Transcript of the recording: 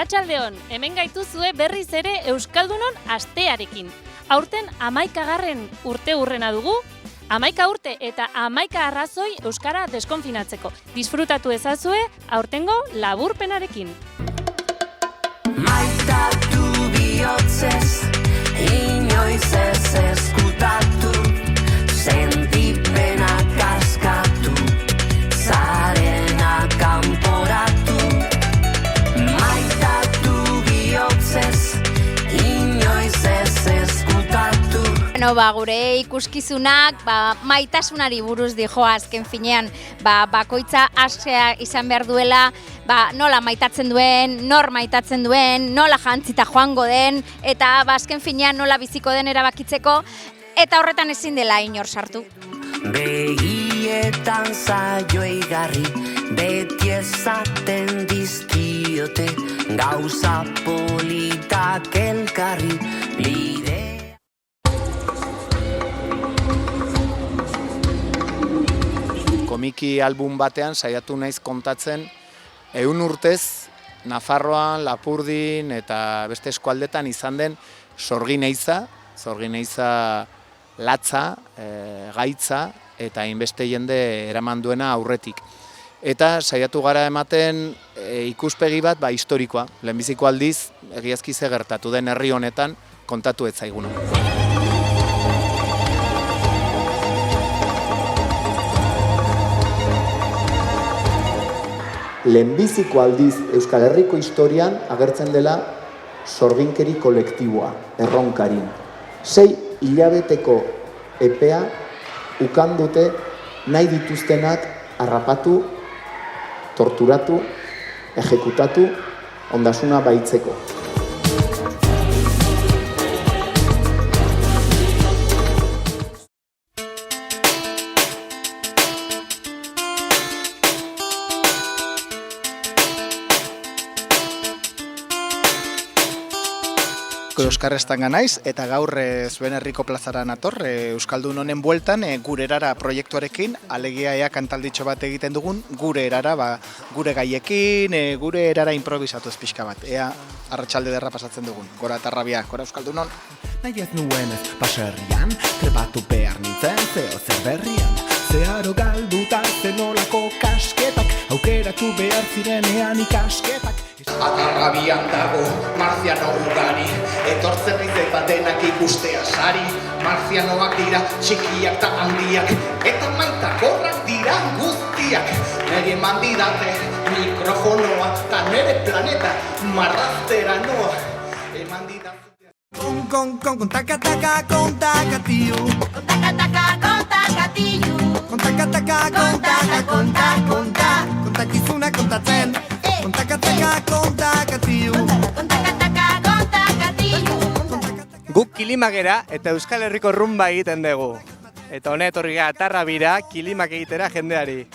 Arratsaldeon, hemen gaituzue berriz ere Euskaldunon astearekin. Aurten 11. urte hurrena dugu, 11 urte eta 11 arrazoi euskara deskonfinatzeko. Disfrutatu ezazue aurtengo laburpenarekin. Maitatu bihotzez, inoiz ez eskutatu, sentipenak askatu, zarena kanporatu. Maitatu bihotzez, inoiz ez eskutatu. Gure ikuskizunak maitasunari buruz dijo azken finean, bakoitza askea izan behar duela, nola maitatzen duen, nor maitatzen duen, nola jantzita joango den, eta azken finean nola biziko den erabakitzeko, eta horretan ezin dela inor sartu. Begietan zaio igarri, beti ezaten dizkiote, gauza politak elkarri, bide. Komiki album batean saiatu naiz kontatzen 100 urtez Nafarroan, Lapurdin eta beste eskualdetan izan den sorgin eiza latza, gaitza eta hainbeste jende eraman duena aurretik. Eta saiatu gara ematen ikuspegi bat historikoa, lehenbiziko aldiz egiazki ze gertatu den herri honetan kontatu ez zaiguna. Lehenbiziko aldiz Euskal Herriko historian agertzen dela sorginkeri kolektiboa, erronkarin. 6 hilabeteko epea ukan dute nahi dituztenak harrapatu, torturatu, ejekutatu, ondasuna baitzeko. Euskarrestan ganaiz eta gaur zuen herriko plazara nator, Euskaldun honen bueltan gure erara proiektuarekin, alegia ea kantalditxo bat egiten dugun, gure erara, gure gaiekin, gure erara improvisatu ez pixka bat, ea arratsalde derra pasatzen dugun, gora eta rabia, gora Euskaldunon. Nahi ez nuen ez baserrian, trebatu behar nintzen zeo zer berrian, zeharo galduta zenolako kasketak, aukeratu behar zirenean ikasketak. Atarrabian dago marziano ugari, etortzen naiz eta denak ikustea sari. Marzianoak dira txikiak eta handiak, eta maitakorrak dira guztiak. Nire eman didate mikrofonoa, eta nire planeta marraztera noa. Eman didate... Kontakataka, kontakatio. Kontakataka, kontakatio. Kontakataka, kontakizuna kontatzen. Kontakataka, kontakatio. Guk kilimagera eta Euskal Herriko rumba egiten dugu. Eta honet horri atarra bira kilimak egitera jendeari.